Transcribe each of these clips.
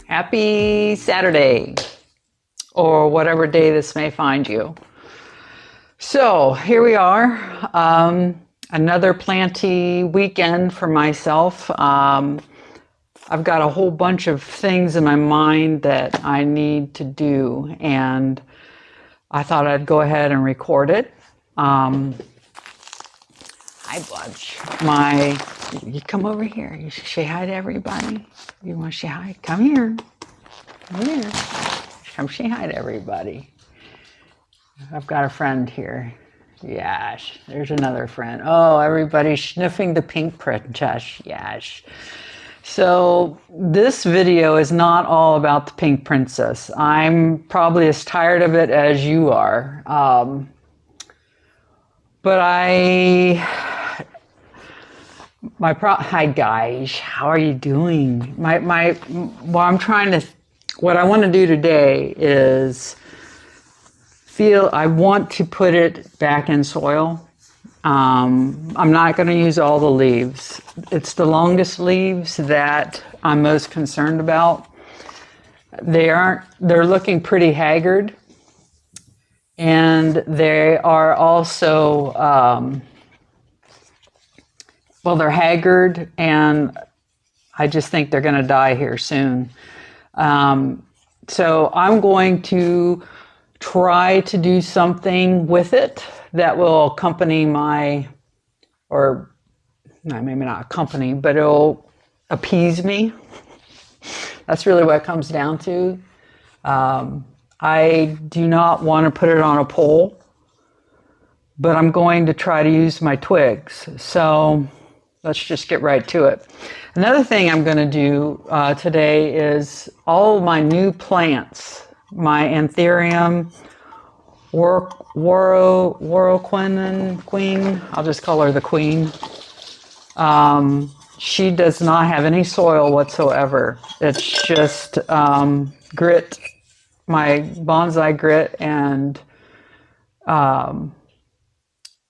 Happy Saturday, or whatever day this may find you. So here we are, another planty weekend for myself. I've got a whole bunch of things in my mind that I need to do, and I thought I'd go ahead and record it. Hi, Budge. You come over here. You should say hi to everybody. You want to say hi? Come here. Come here. Come say hi to everybody. I've got a friend here. Yes, there's another friend. Oh, everybody's sniffing the pink princess. Yes. So this video is not all about the pink princess. I'm probably as tired of it as you are. Hi guys, how are you doing? What I want to do today is I want to put it back in soil. I'm not going to use all the leaves. It's the longest leaves that I'm most concerned about. They're looking pretty haggard, and they are also, they're haggard, and I just think they're going to die here soon. So I'm going to try to do something with it that will accompany maybe not accompany, but it'll appease me. That's really what it comes down to. I do not want to put it on a pole, but I'm going to try to use my twigs. So let's just get right to it. Another thing I'm going to do today is all of my new plants, my Anthurium Warocqueanum queen. I'll just call her the queen. She does not have any soil whatsoever. It's just grit, my bonsai grit, and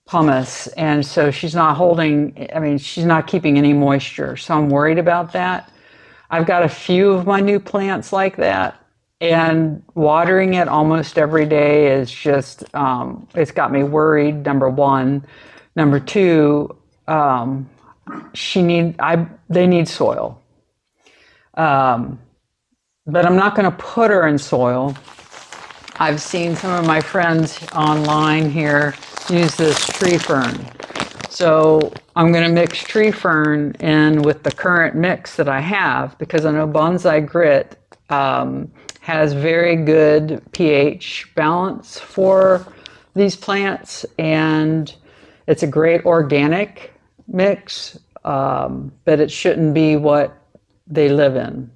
pumice, and so she's not keeping any moisture, so I'm worried about that. I've got a few of my new plants like that, and watering it almost every day is just, it's got me worried, number one. Number two, they need soil. But I'm not going to put her in soil. I've seen some of my friends online here use this tree fern. So I'm going to mix tree fern in with the current mix that I have, because I know bonsai grit has very good pH balance for these plants, and it's a great organic mix, but it shouldn't be what they live in.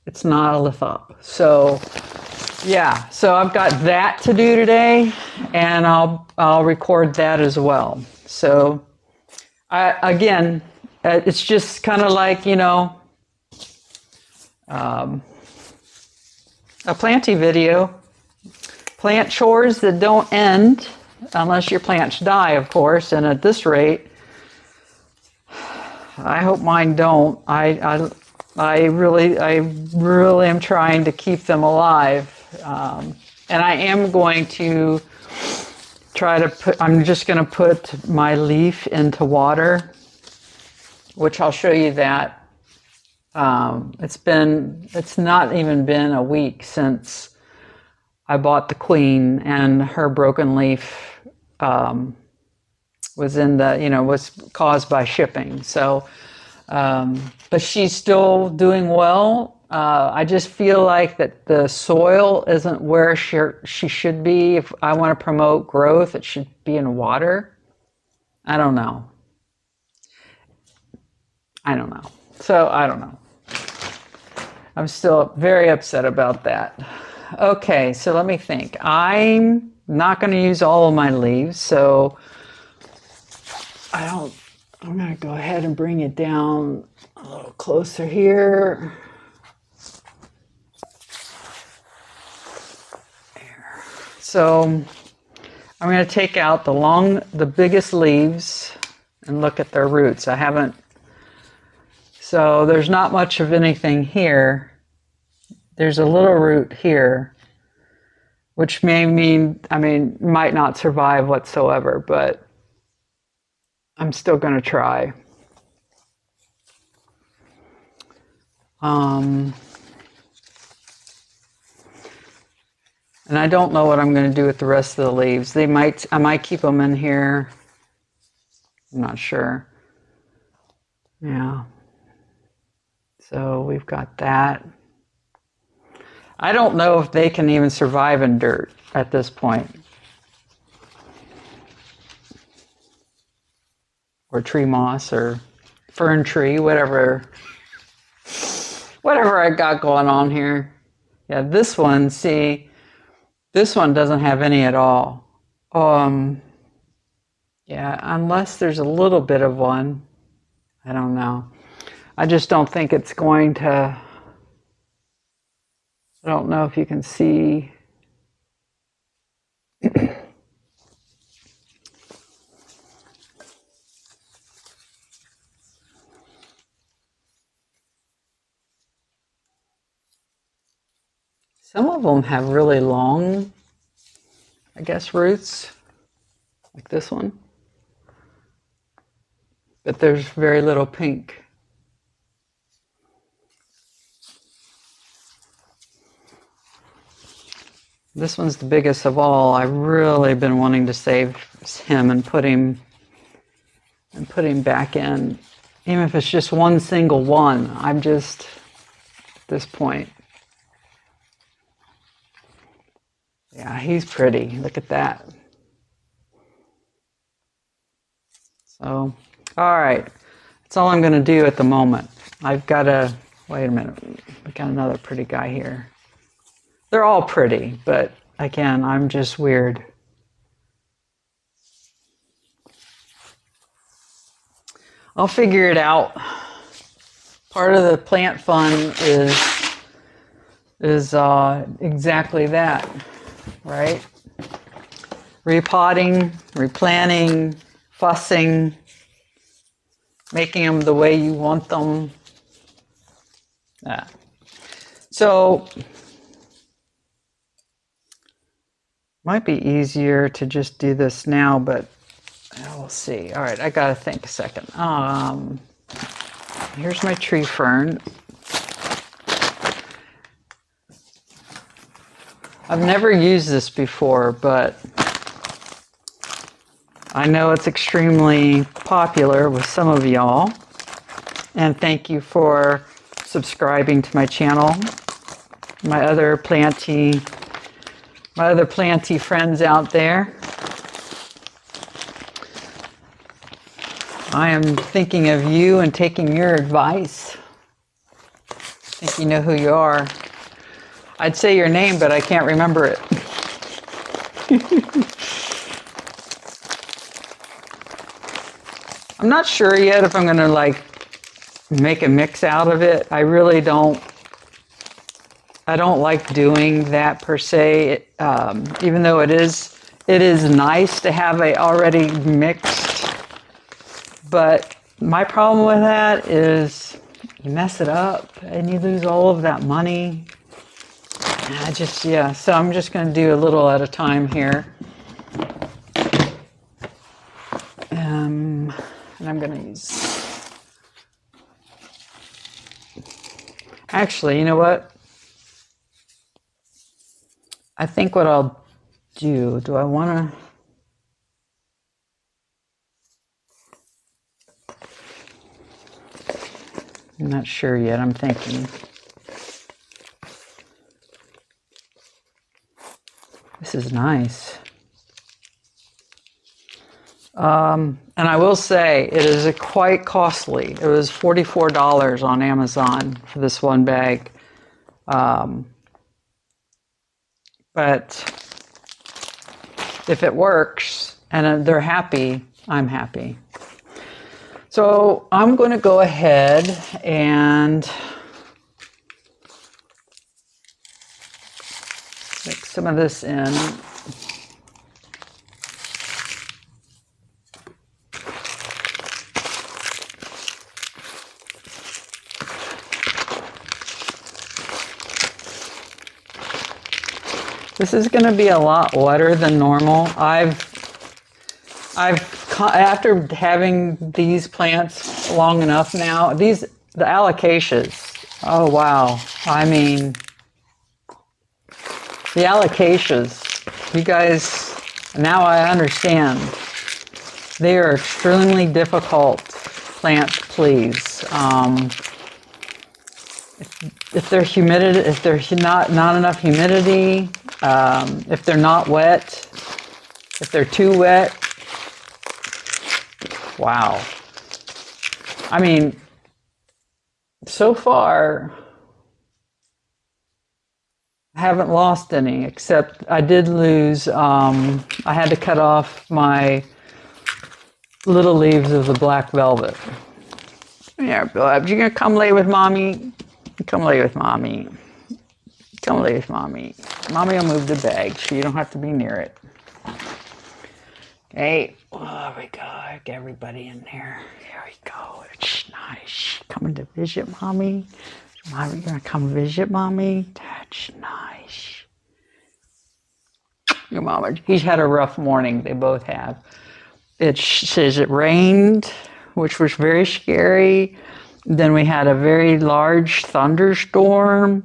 It's not a lithop. So yeah, so I've got that to do today, and I'll record that as well. So it's just kind of like, a planty video. Plant chores that don't end unless your plants die, of course, and at this rate, I hope mine don't. I really am trying to keep them alive. And I am going to I'm just going to put my leaf into water, which I'll show you that. It's not even been a week since I bought the queen, and her broken leaf was was caused by shipping. So, but she's still doing well. I just feel like that the soil isn't where she should be. If I want to promote growth, it should be in water. I don't know. So I don't know. I'm still very upset about that. Okay, so let me think. I'm not going to use all of my leaves, so I'm going to go ahead and bring it down a little closer here. So I'm going to take out the biggest leaves and look at their roots. So there's not much of anything here. there's a little root here, which may mean, might not survive whatsoever, but I'm still going to try. And I don't know what I'm going to do with the rest of the leaves. I might keep them in here. I'm not sure. Yeah. So we've got that. I don't know if they can even survive in dirt at this point. Or tree moss or fern tree, whatever I got going on here. Yeah, this one, see, this one doesn't have any at all. Yeah, unless there's a little bit of one. I don't know. I just don't think it's going to, I don't know if you can see. Some of them have really long, I guess, roots, like this one. But there's very little pink. This one's the biggest of all. I've really been wanting to save him and put him back in. Even if it's just one single one, I'm just at this point. Yeah, he's pretty. Look at that. So, all right. That's all I'm going to do at the moment. I've got to, wait a minute. We got another pretty guy here. They're all pretty, but again, I'm just weird. I'll figure it out. Part of the plant fun is exactly that, right? Repotting, replanting, fussing, making them the way you want them. So, might be easier to just do this now, but we'll see. All right, I gotta think a second. Here's my tree fern. I've never used this before, but I know it's extremely popular with some of y'all. And thank you for subscribing to my channel. My other planty friends out there. I am thinking of you and taking your advice. I think you know who you are. I'd say your name, but I can't remember it. I'm not sure yet if I'm going to make a mix out of it. I really don't. I don't like doing that per se, even though it is nice to have a already mixed. But my problem with that is you mess it up and you lose all of that money. So I'm just going to do a little at a time here. And I'm going to use, actually, you know what? I think what I'll do I want to, I'm not sure yet, I'm thinking. This is nice. And I will say it is quite costly. It was $44 on Amazon for this one bag. But if it works and they're happy, I'm happy. So I'm going to go ahead and mix some of this in. This is going to be a lot wetter than normal. After having these plants long enough now, the Alocasias, oh wow. I mean, the Alocasias, you guys, now I understand. They are extremely difficult plants to please. If there's not enough humidity, if they're not wet, if they're too wet, wow. I mean, so far, I haven't lost any, except I did lose, I had to cut off my little leaves of the black velvet. Yeah, Bubs, you gonna come lay with mommy? Come lay with mommy. Come lay with mommy. Mommy will move the bag so you don't have to be near it. Hey, there we go. Get everybody in there. There we go. It's nice. Coming to visit mommy? Mommy, you gonna come visit mommy? That's nice. Your mama, he's had a rough morning. They both have. It says it rained, which was very scary. Then we had a very large thunderstorm.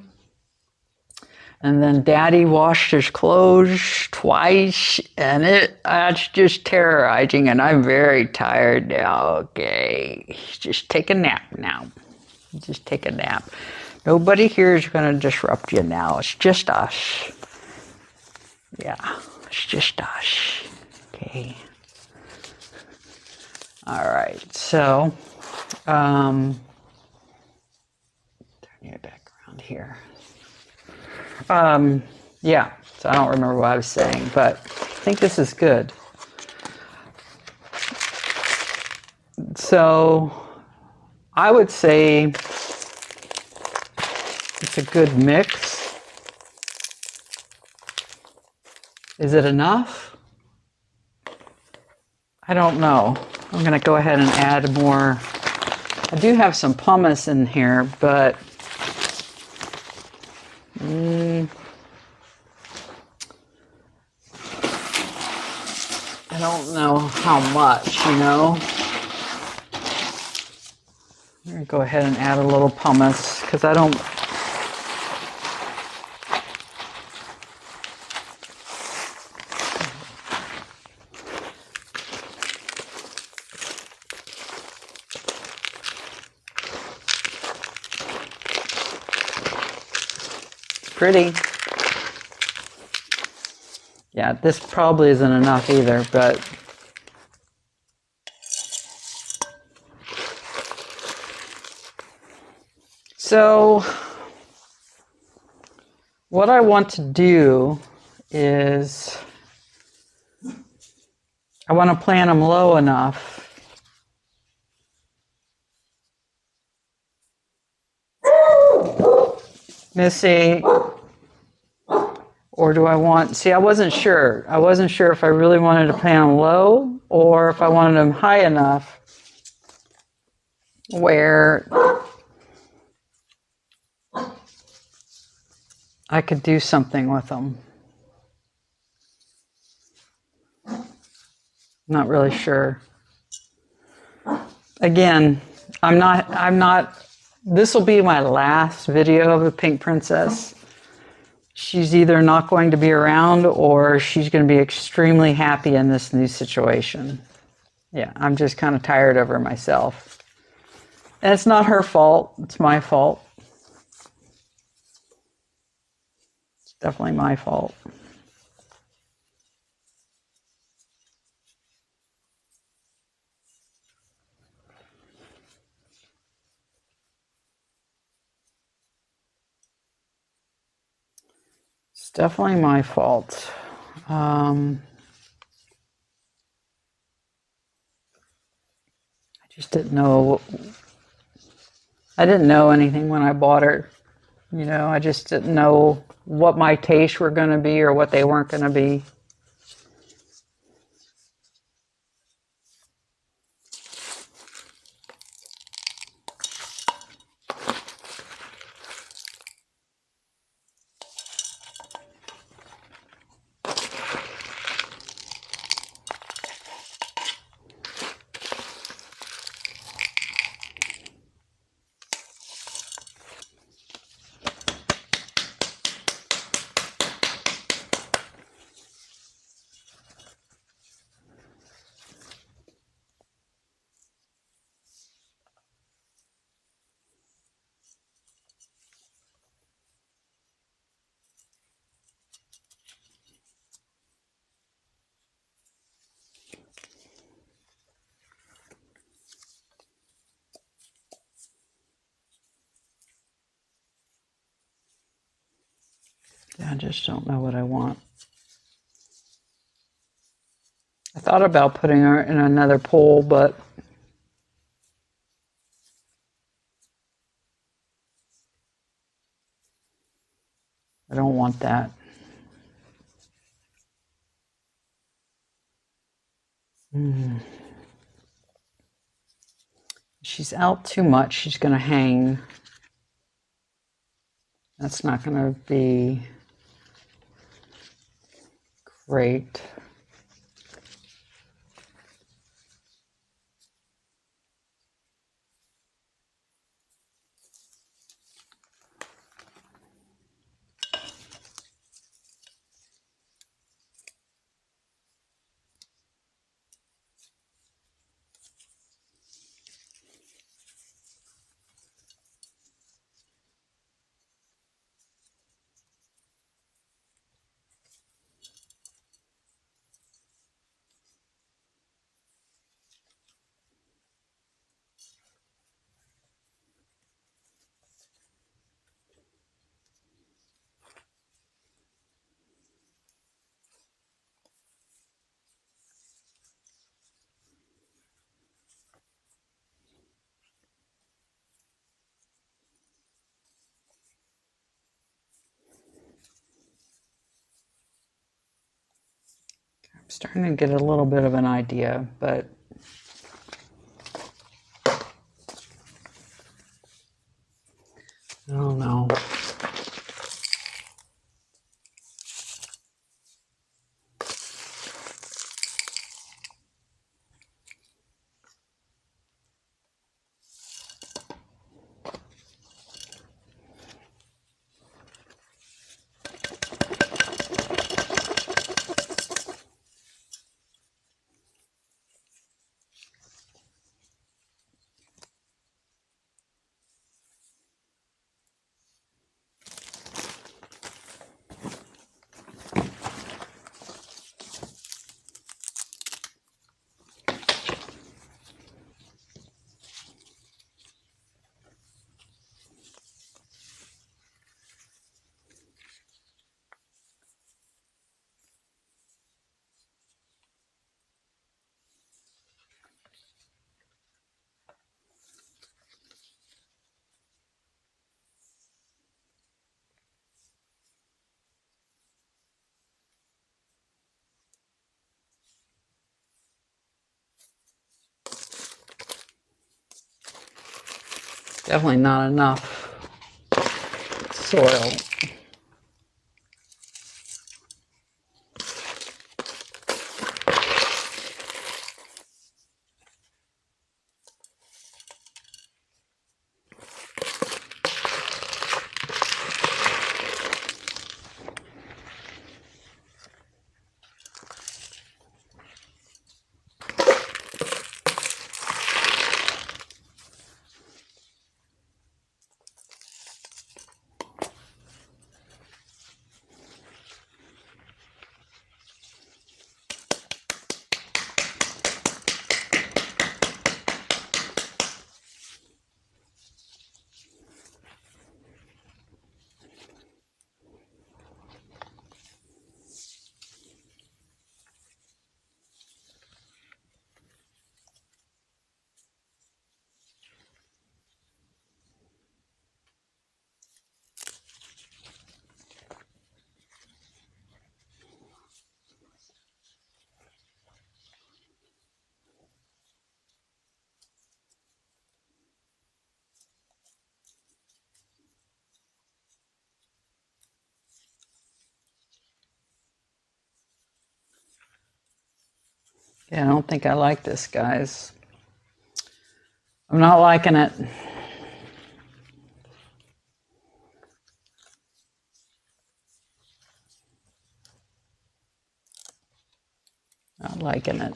And then Daddy washed his clothes twice, and that's just terrorizing, and I'm very tired now. Okay, just take a nap now. Just take a nap. Nobody here is going to disrupt you now. It's just us. Yeah, it's just us. Okay. All right, so, turn it back around here. Yeah, so I don't remember what I was saying, but I think this is good. So I would say it's a good mix. Is it enough? I don't know. I'm going to go ahead and add more. I do have some pumice in here, but I don't know how much, you know. I'm going to go ahead and add a little pumice because I don't. Pretty. Yeah, this probably isn't enough either, but so what I want to do is I want to plant them low enough Missy, or do I want, see, I wasn't sure. I wasn't sure if I really wanted to plant them low or if I wanted them high enough where I could do something with them. Not really sure. Again, I'm not, this will be my last video of the Pink Princess. She's either not going to be around or she's going to be extremely happy in this new situation. Yeah, I'm just kind of tired of her myself. And it's not her fault, it's my fault. It's definitely my fault. It's definitely my fault. I just didn't know. I didn't know anything when I bought her. You know, I just didn't know what my tastes were going to be or what they weren't going to be. I just don't know what I want. I thought about putting her in another pole, but I don't want that. She's out too much. She's going to hang. That's not going to be great. I'm starting to get a little bit of an idea, but I don't know. Definitely not enough soil. Yeah, I don't think I like this, guys. I'm not liking it. Not liking it.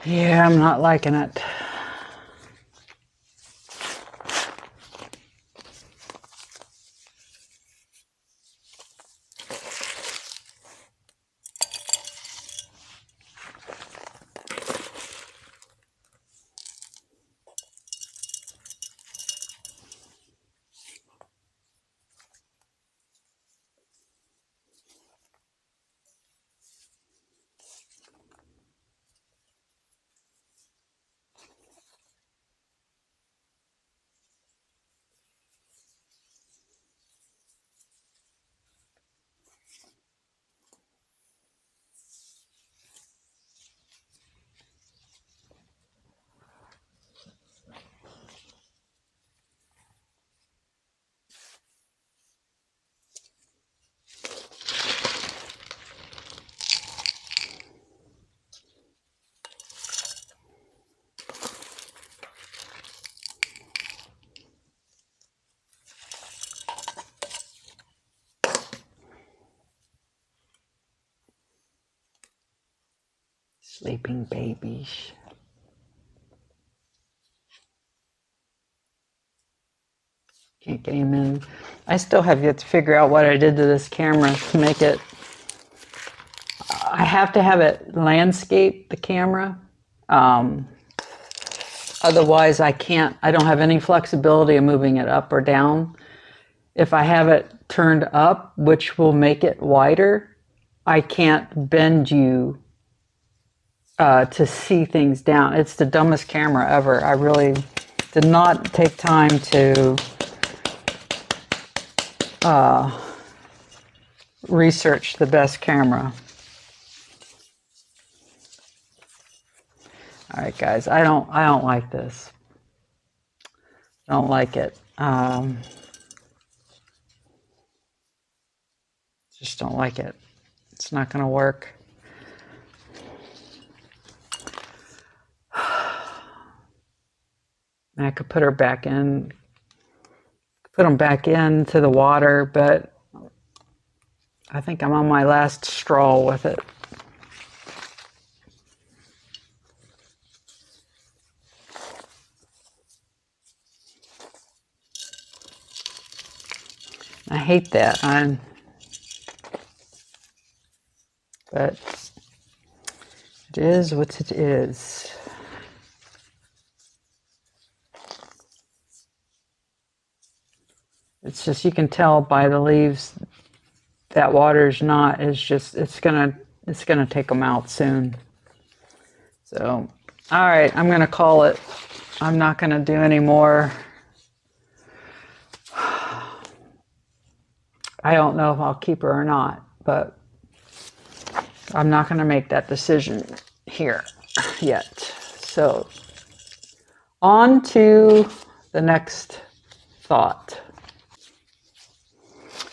Yeah, I'm not liking it. Sleeping babies. Can't get him in. I still have yet to figure out what I did to this camera to make it. I have to have it landscape the camera. Otherwise, I don't have any flexibility of moving it up or down. If I have it turned up, which will make it wider, I can't bend you to see things down. It's the dumbest camera ever. I really did not take time to research the best camera. All right, guys, I don't like this. I don't like it. Just don't like it. It's not going to work. I could put her back in, put them back into the water, but I think I'm on my last straw with it. I hate that. But it is what it is. It's just, you can tell by the leaves that water's not, it's gonna take them out soon. So, all right, I'm gonna call it. I'm not gonna do any more. I don't know if I'll keep her or not, but I'm not gonna make that decision here yet. So, on to the next thought.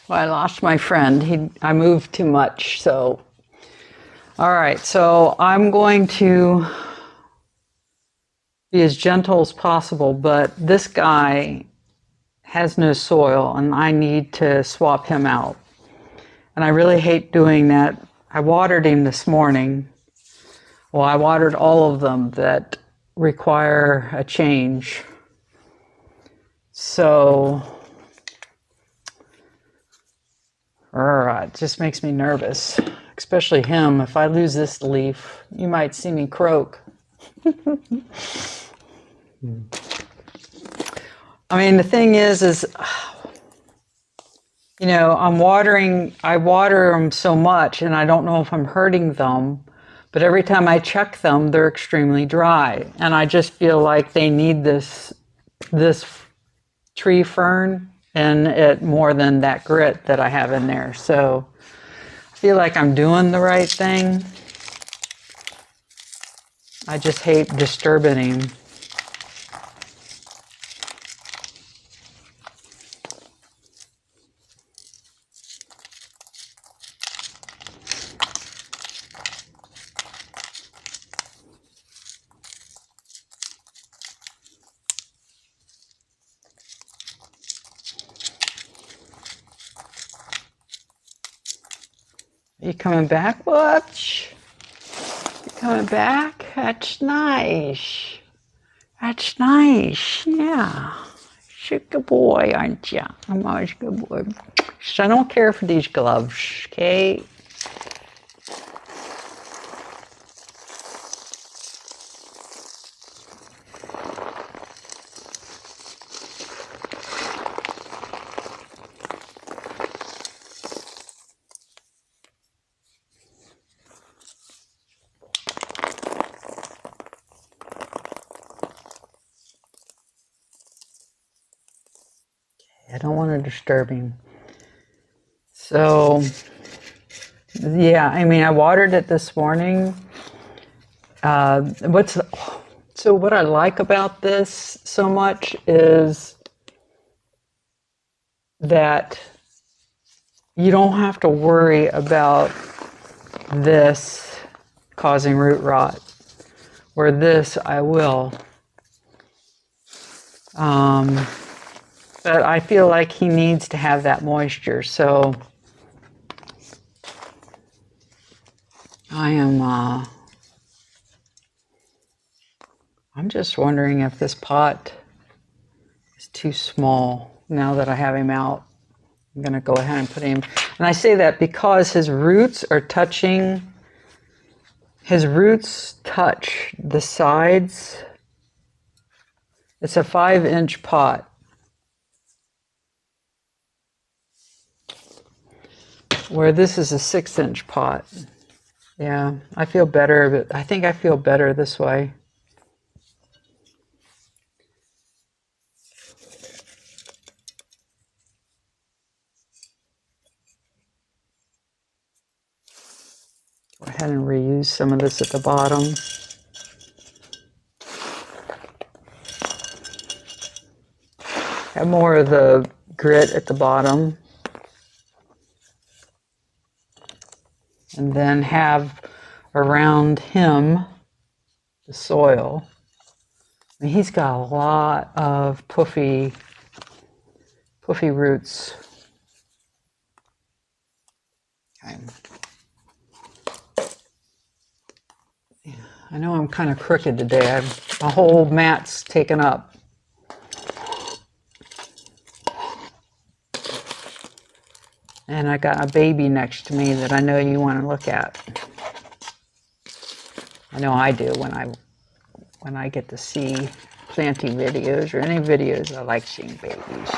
Well, I lost my friend. I moved too much, so. All right, so I'm going to be as gentle as possible, but this guy has no soil, and I need to swap him out. And I really hate doing that. I watered him this morning. Well, I watered all of them that require a change. So, it just makes me nervous, especially him. If I lose this leaf, you might see me croak. I mean, the thing is, you know, I water them so much, and I don't know if I'm hurting them, but every time I check them, they're extremely dry. And I just feel like they need this tree fern and it more than that grit that I have in there. So I feel like I'm doing the right thing. I just hate disturbing him. Are you coming back, Butch? You coming back? That's nice. That's nice. Yeah. You're a good boy, aren't you? I'm always a good boy. So I don't care for these gloves, okay? I don't want to disturb him. So, yeah, I mean, I watered it this morning. So what I like about this so much is that you don't have to worry about this causing root rot, where this I will. But I feel like he needs to have that moisture, so I'm just wondering if this pot is too small. Now that I have him out, I'm going to go ahead and put him. And I say that because his roots are touching, his roots touch the sides. It's a 5-inch pot. Where this is a 6-inch pot. Yeah, I feel better, but I think I feel better this way. Go ahead and reuse some of this at the bottom. Have more of the grit at the bottom. And then have around him the soil. And he's got a lot of puffy roots. Okay. Yeah, I know I'm kind of crooked today. My whole mat's taken up. And I got a baby next to me that I know you want to look at. I know I do when I get to see planting videos or any videos. I like seeing babies.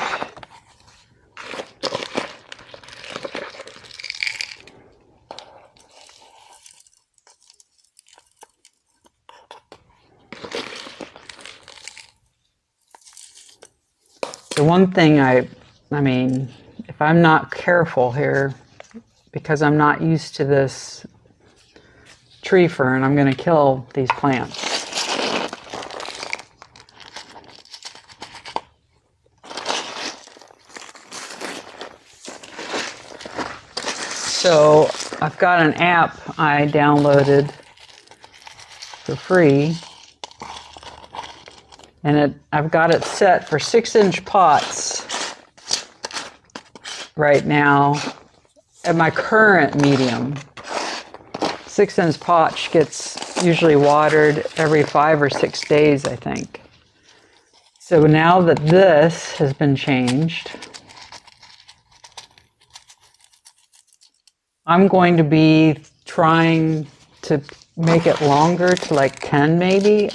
The one thing I mean, if I'm not careful here, because I'm not used to this tree fern, I'm going to kill these plants. So I've got an app I downloaded for free, and I've got it set for 6-inch pots right now at my current medium. 6-inch pot gets usually watered every 5 or 6 days, I think. So now that this has been changed, I'm going to be trying to make it longer to like 10 maybe.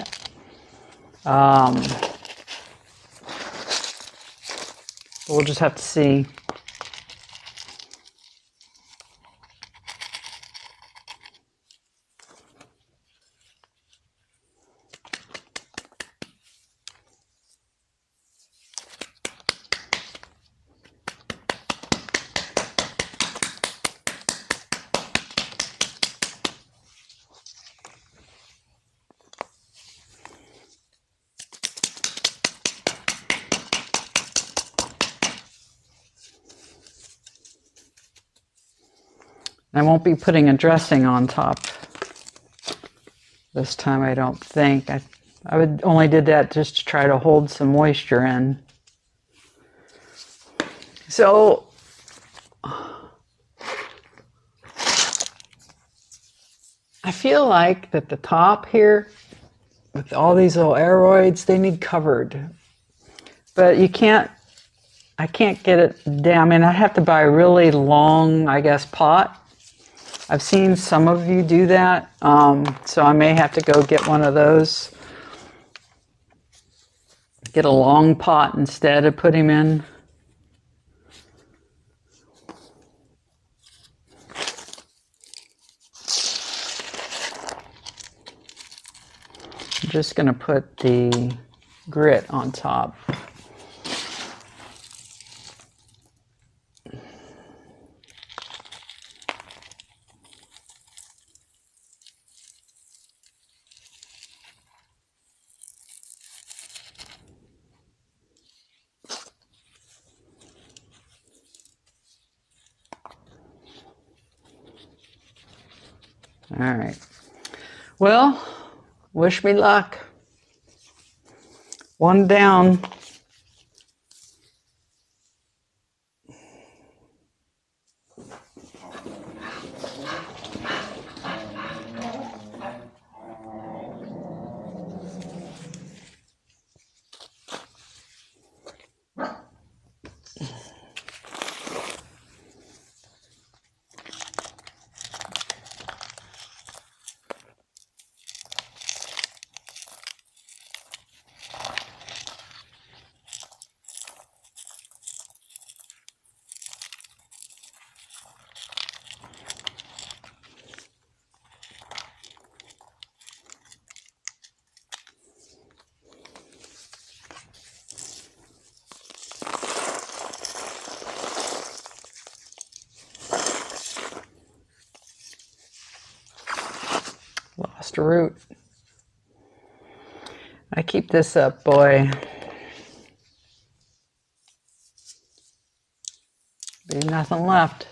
We'll just have to see. I won't be putting a dressing on top this time, I don't think. I only did that just to try to hold some moisture in. So I I feel like that the top here, with all these little aeroids, they need covered. But you can't, I can't get it down. I mean, I have to buy a really long, I guess, pot. I've seen some of you do that, so I may have to go get one of those. Get a long pot instead of put him in. I'm just going to put the grit on top. All right. Well, wish me luck. One down. Lost a root. I keep this up, boy. Be nothing left.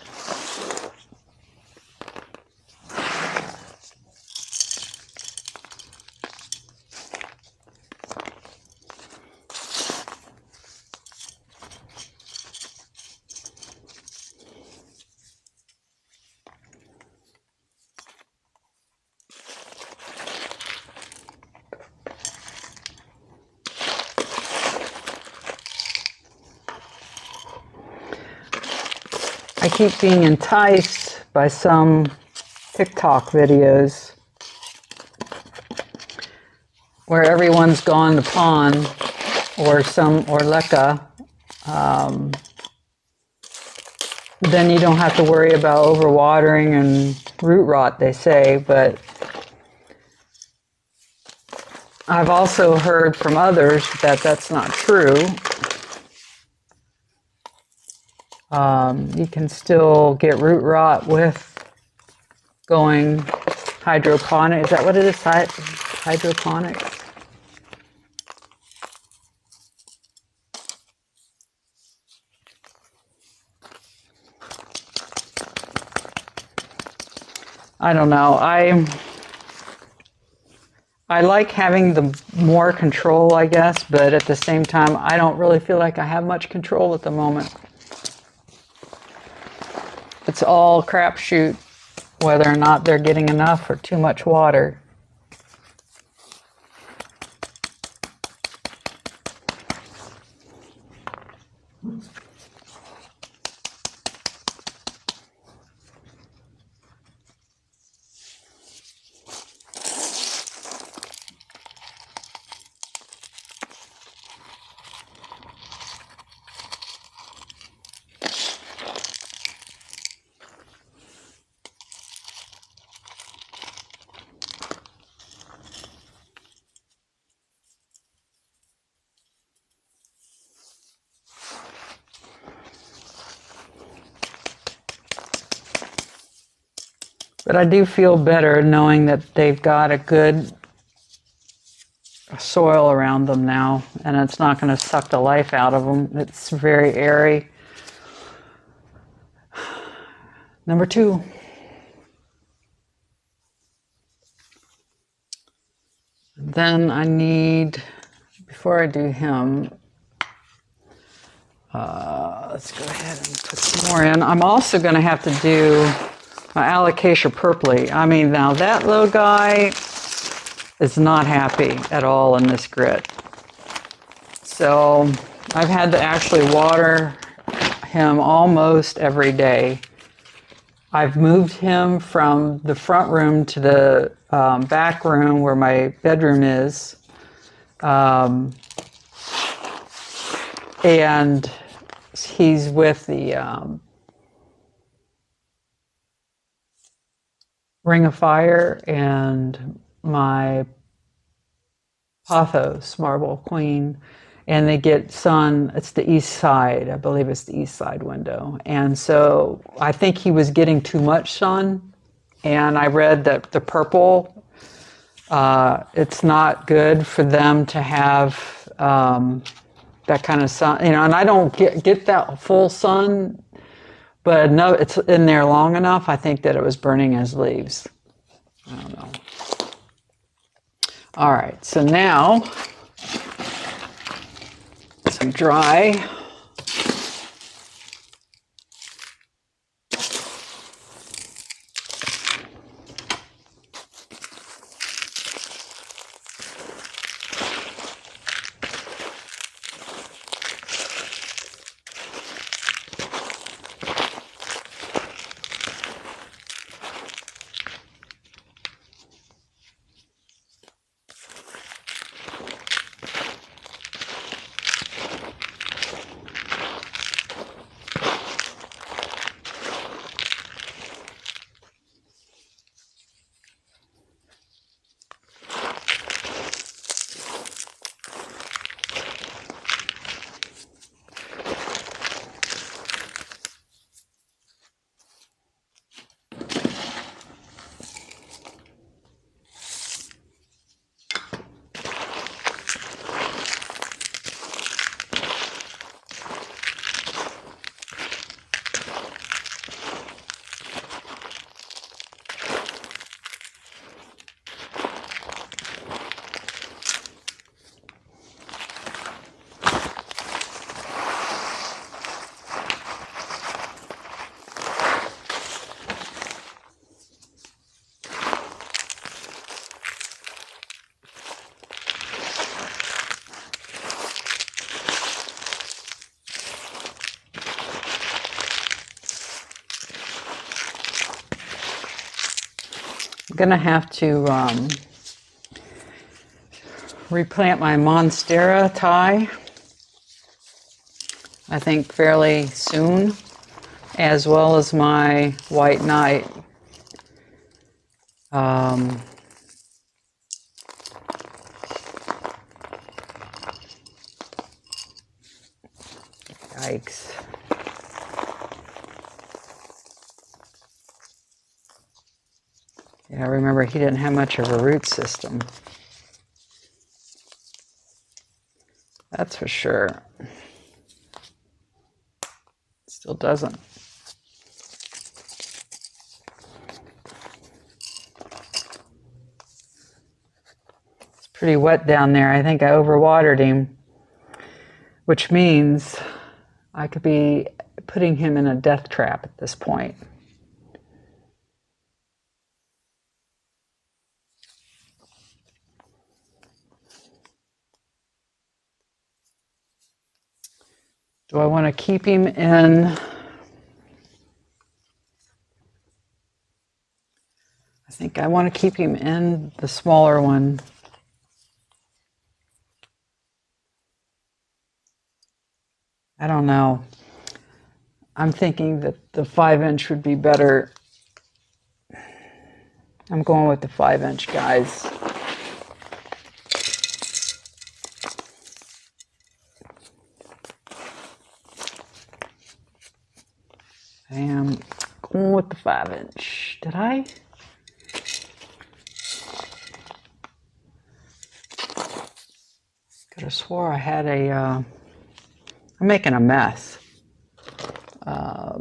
I keep being enticed by some TikTok videos where everyone's gone to pond or leca. Then you don't have to worry about overwatering and root rot, they say, but I've also heard from others that that's not true. You can still get root rot with going hydroponic. Is that what it is? Hydroponics? I don't know. I like having the more control, I guess, but at the same time, I don't really feel like I have much control at the moment. It's all crapshoot whether or not they're getting enough or too much water. But I do feel better knowing that they've got a good soil around them now, and it's not going to suck the life out of them. It's very airy. Number 2. Then I need, before I do him, let's go ahead and put some more in. I'm also going to have to do My Alocasia Purpley. I mean, now that little guy is not happy at all in this grit. So I've had to actually water him almost every day. I've moved him from the front room to the back room where my bedroom is. And he's with the Ring of Fire and my Pothos Marble Queen, and they get sun. It's the east side. I believe it's the east side window. And so I think he was getting too much sun. And I read that the purple, it's not good for them to have that kind of sun. You know, and I don't get that full sun, but no, it's in there long enough. I think that it was burning his leaves. I don't know. All right, so now some dry. I'm gonna have to replant my Monstera Thai, I think fairly soon, as well as my White Knight. Yikes. Yeah, remember he didn't have much of a root system. That's for sure. Still doesn't. It's pretty wet down there. I think I overwatered him, which means I could be putting him in a death trap at this point. Do I want to keep him in? I think I want to keep him in the smaller one. I don't know. I'm thinking that the 5-inch would be better. I'm going with the 5-inch, guys. I am going with the 5-inch. Did I? Could have swore I had a, I'm making a mess. I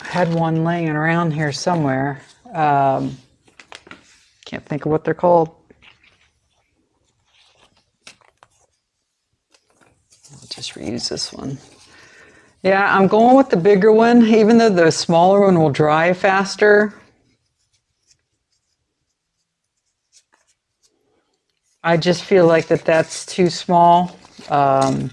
had one laying around here somewhere. Can't think of what they're called. I'll just reuse this one. Yeah, I'm going with the bigger one, even though the smaller one will dry faster. I just feel like that's too small. I'm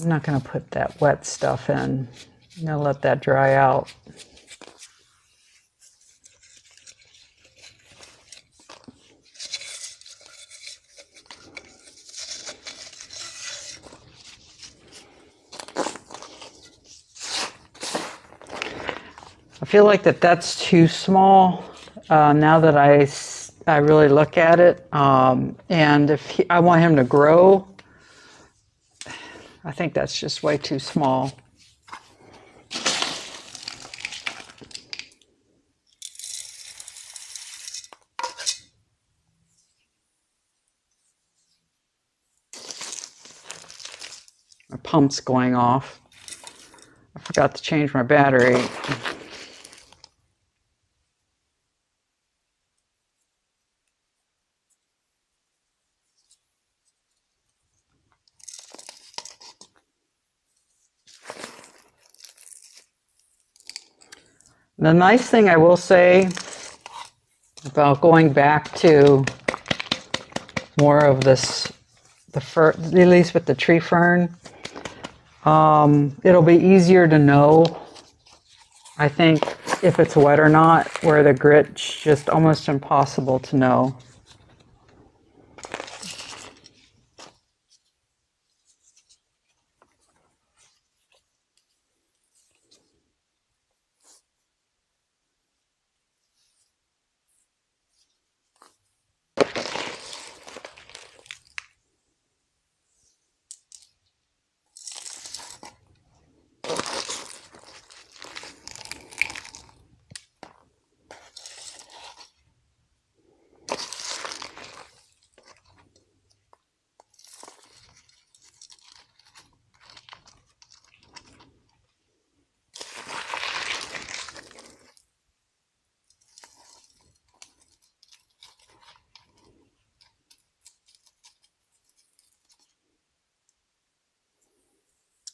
not going to put that wet stuff in. I'm going to let that dry out. I feel like that's too small now that I really look at it. And if I want him to grow, I think that's just way too small. My pump's going off. I forgot to change my battery. The nice thing I will say about going back to more of this, at least with the tree fern, it'll be easier to know, I think, if it's wet or not, where the grit's just almost impossible to know.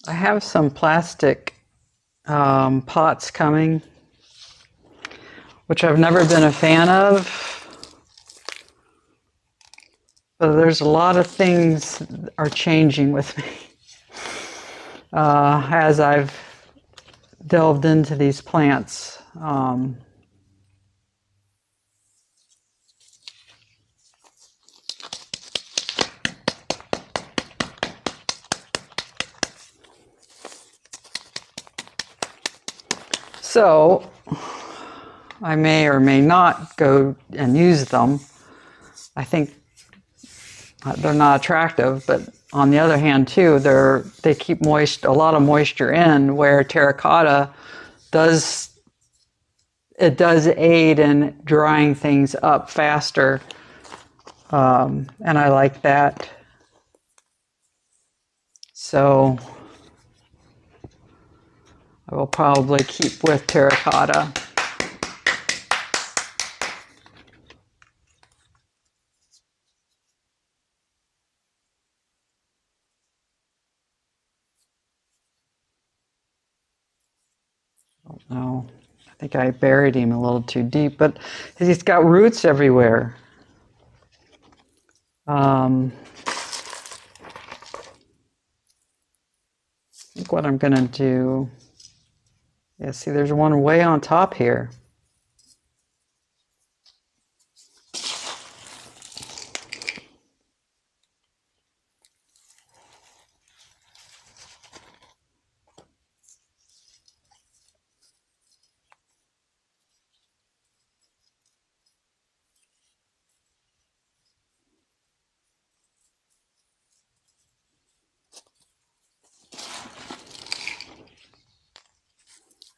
I have some plastic pots coming, which I've never been a fan of. But there's a lot of things that are changing with me as I've delved into these plants. So I may or may not go and use them. I think they're not attractive, but on the other hand too, they keep a lot of moisture in, where terracotta does aid in drying things up faster, and I like that. So I will probably keep with terracotta. I don't know. I think I buried him a little too deep, but he's got roots everywhere. I think what I'm going to do, yeah, see, there's one way on top here.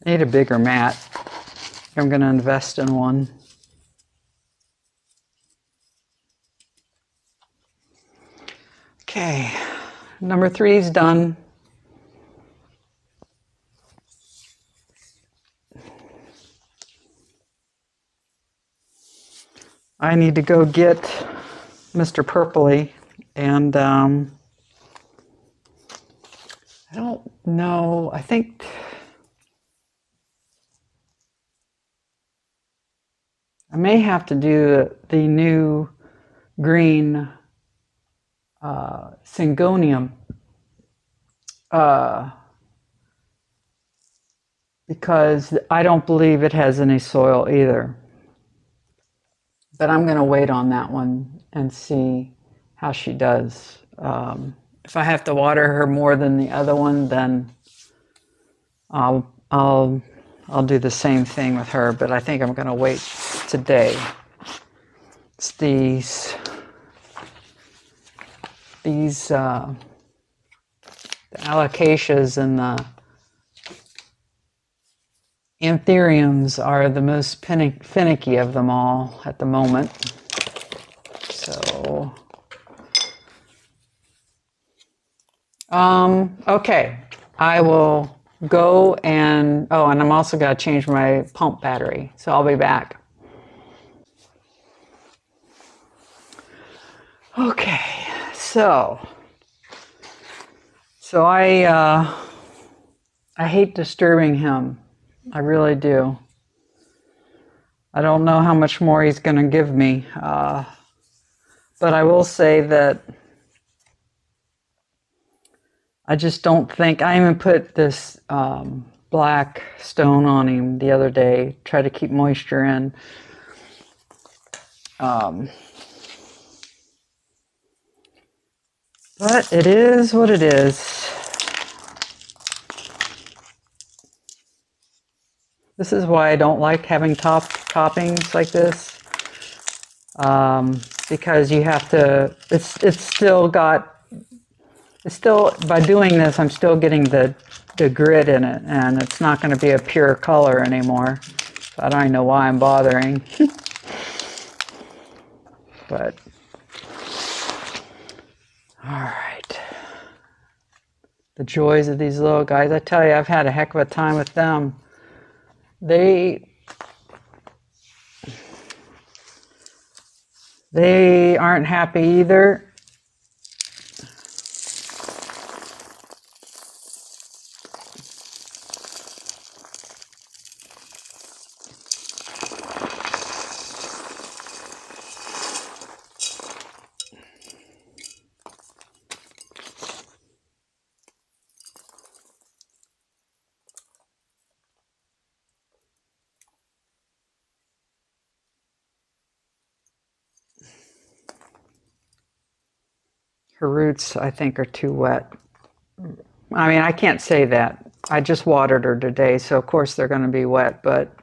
I need a bigger mat. I'm going to invest in one. Okay, number 3 is done. I need to go get Mr. Purpley, and I don't know. I think I may have to do the new green Syngonium because I don't believe it has any soil either. But I'm going to wait on that one and see how she does. If I have to water her more than the other one, then I'll do the same thing with her. But I think I'm going to wait today. It's these the Alocasias and the Anthuriums are the most finicky of them all at the moment. So, okay, I will go and, oh, and I'm also going to change my pump battery. So I'll be back. Okay, so I hate disturbing him. I really do. I don't know how much more he's going to give me, but I will say that I just don't think, I even put this black stone on him the other day, try to keep moisture in. But it is what it is. This is why I don't like having toppings like this. Because you have to, it's still, by doing this, I'm still getting the grit in it, and it's not going to be a pure color anymore. So I don't even know why I'm bothering. But, all right. The joys of these little guys. I tell you, I've had a heck of a time with them. They aren't happy either. Her roots, I think, are too wet. I mean, I can't say that. I just watered her today, so of course they're going to be wet, but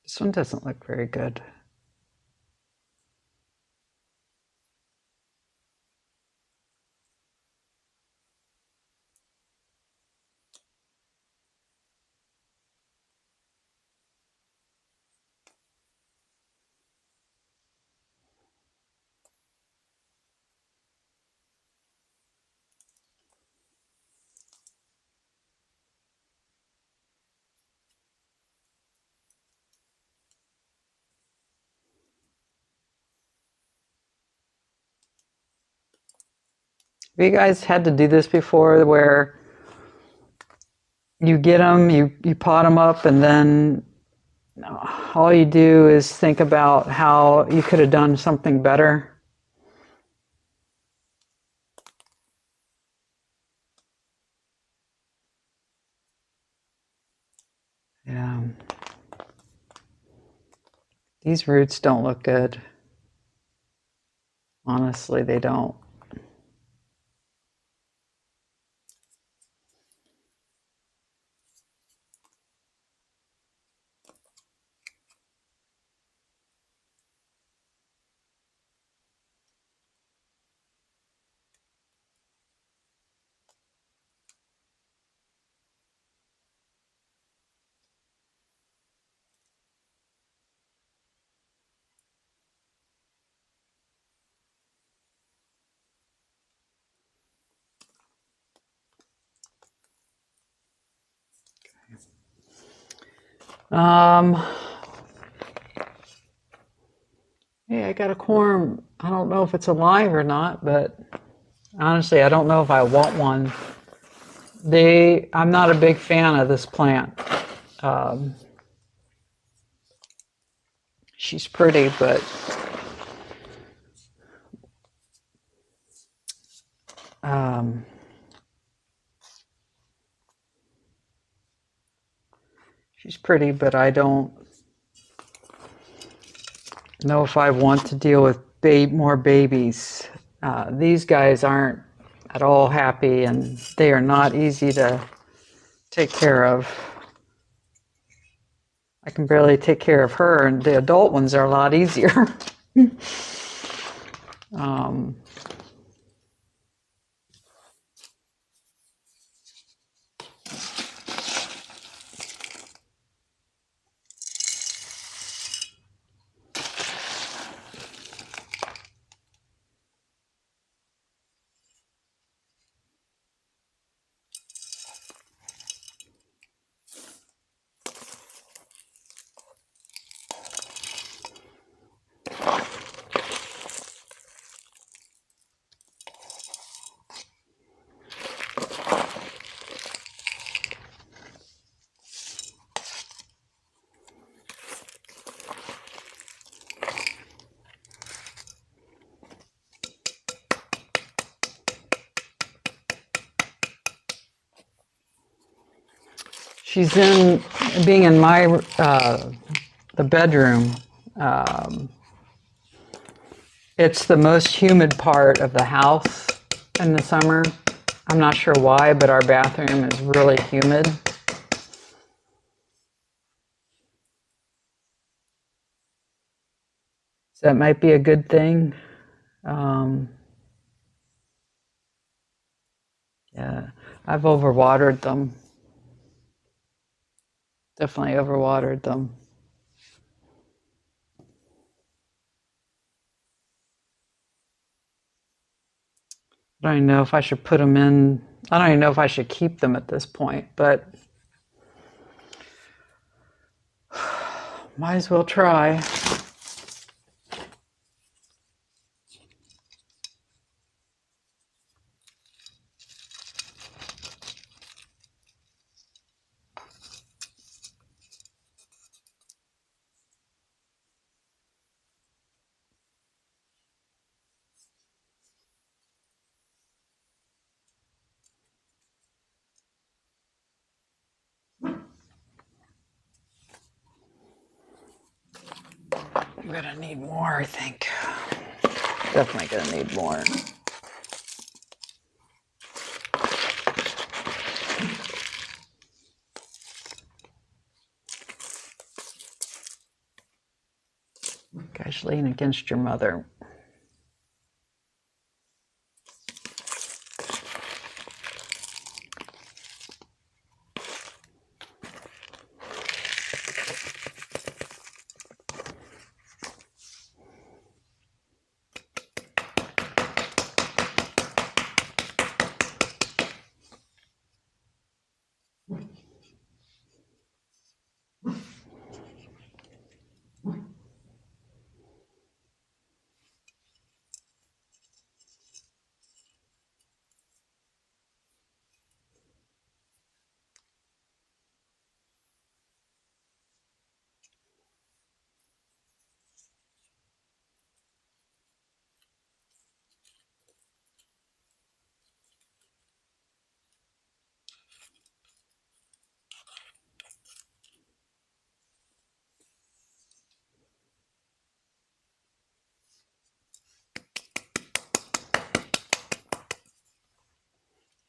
this one doesn't look very good. Have you guys had to do this before where you get them, you pot them up, and then all you do is think about how you could have done something better? Yeah. These roots don't look good. Honestly, they don't. Um, hey, I got a corm. I don't know if it's alive or not, but honestly, I don't know if I want one. I'm not a big fan of this plant. She's pretty, but I don't know if I want to deal with more babies. These guys aren't at all happy, and they are not easy to take care of. I can barely take care of her, and the adult ones are a lot easier. She's being in my, the bedroom. It's the most humid part of the house in the summer. I'm not sure why, but our bathroom is really humid. So that might be a good thing. Yeah, I've overwatered them. Definitely overwatered them. I don't even know if I should put them in. I don't even know if I should keep them at this point, but might as well try. I'm gonna need more, I think. Definitely gonna need more. Gosh, lean against your mother.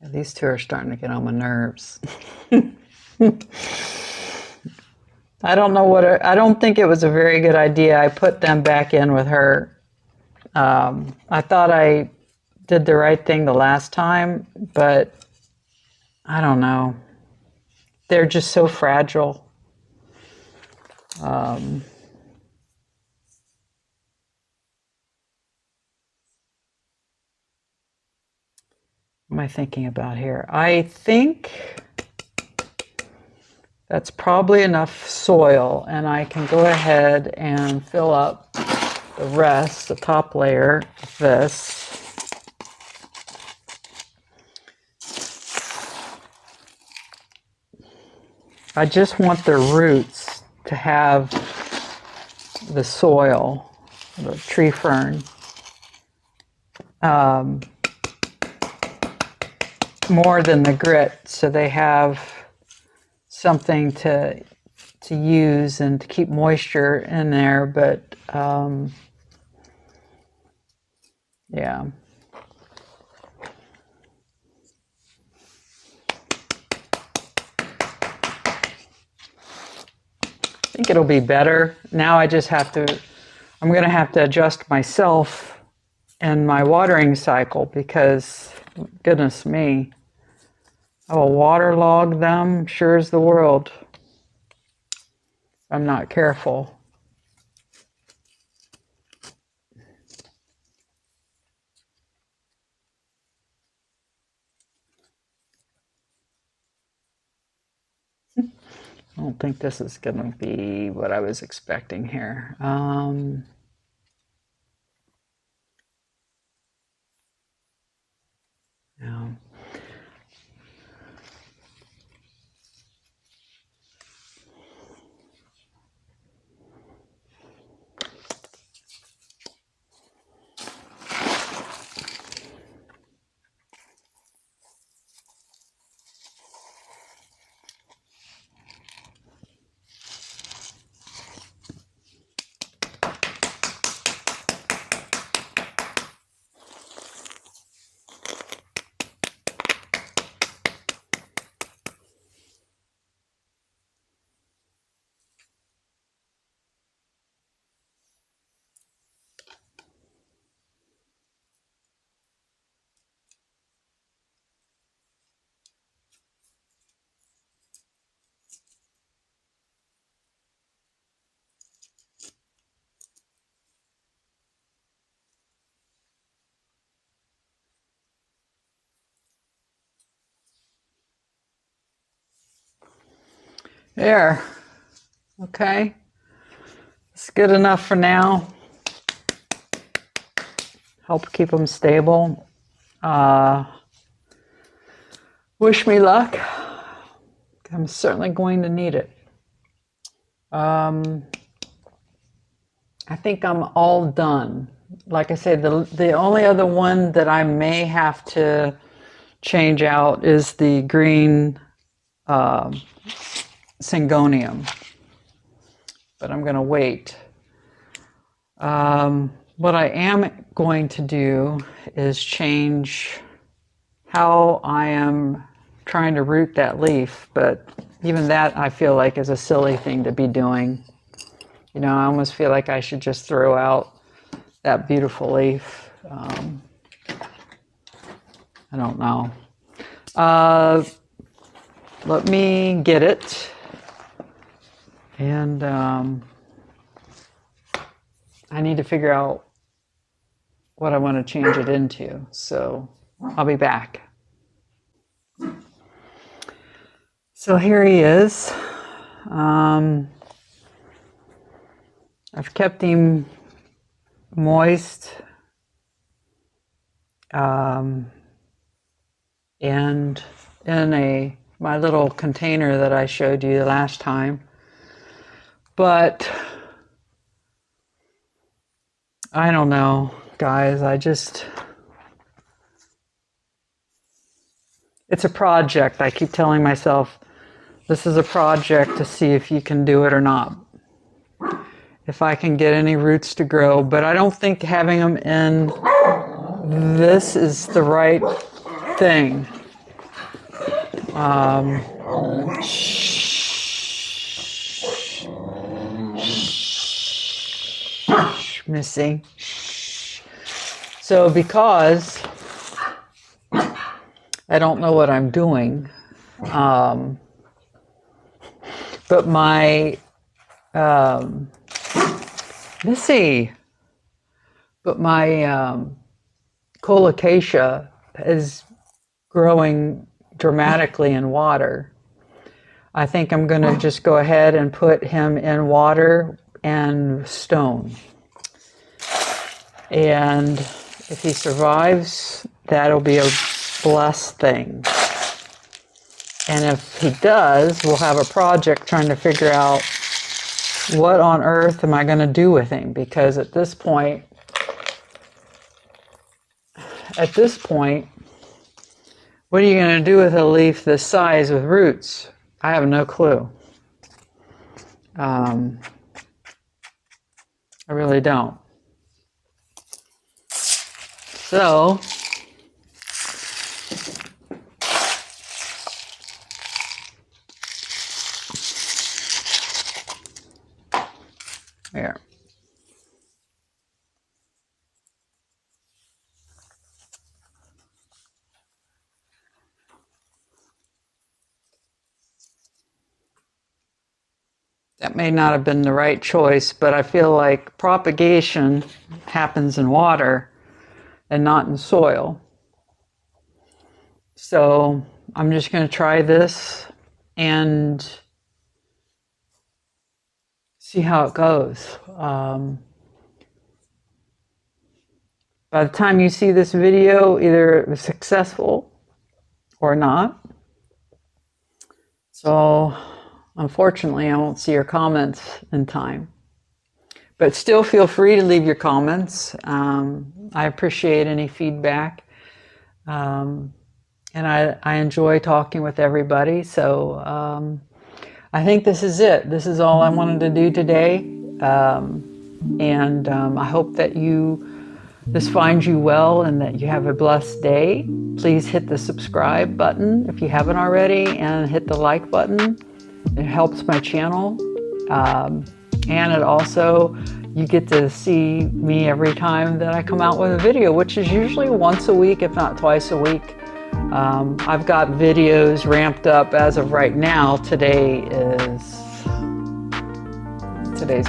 These two are starting to get on my nerves. I don't know I don't think it was a very good idea. I put them back in with her. I thought I did the right thing the last time, but I don't know. They're just so fragile. What am I thinking about here? I think That's probably enough soil, and I can go ahead and fill up the rest, the top layer of this. I just want the roots to have the soil, the tree fern, more than the grit, so they have something to use and to keep moisture in there. But yeah. I think it'll be better. Now I just have to, I'm going to have to adjust myself and my watering cycle because, goodness me, I will waterlog them sure as the world if I'm not careful. I don't think this is going to be what I was expecting here. No. There. Okay. It's good enough for now. Help keep them stable. Wish me luck. I'm certainly going to need it. I think I'm all done. Like I said, the only other one that I may have to change out is the green Syngonium, but I'm going to wait. What I am going to do is change how I am trying to root that leaf, but even that I feel like is a silly thing to be doing. You know, I almost feel like I should just throw out that beautiful leaf. I don't know. Let me get it. And I need to figure out what I want to change it into. So I'll be back. So here he is. I've kept him moist and in my little container that I showed you the last time. But I don't know, guys. It's a project. I keep telling myself, this is a project to see if you can do it or not. If I can get any roots to grow. But I don't think having them in this is the right thing. Missy. So because I don't know what I'm doing, but my Missy, but my Colocasia is growing dramatically in water. I think I'm going to just go ahead and put him in water and stone. And if he survives, that'll be a blessed thing. And if he does, we'll have a project trying to figure out what on earth am I going to do with him? Because at this point, what are you going to do with a leaf this size with roots? I have no clue. I really don't. So, there. That may not have been the right choice, but I feel like propagation happens in water and not in soil. So I'm just going to try this and see how it goes. By the time you see this video, either it was successful or not. So unfortunately, I won't see your comments in time. But still feel free to leave your comments. I appreciate any feedback. And I enjoy talking with everybody. So I think this is it. This is all I wanted to do today. And I hope that this finds you well and that you have a blessed day. Please hit the subscribe button if you haven't already, and hit the like button. It helps my channel. And it also, you get to see me every time that I come out with a video, which is usually once a week, if not twice a week. I've got videos ramped up as of right now. Today's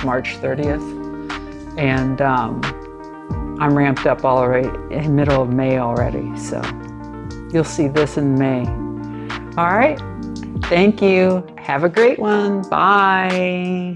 March 30th. And I'm ramped up all right in middle of May already. So you'll see this in May. All right. Thank you. Have a great one. Bye.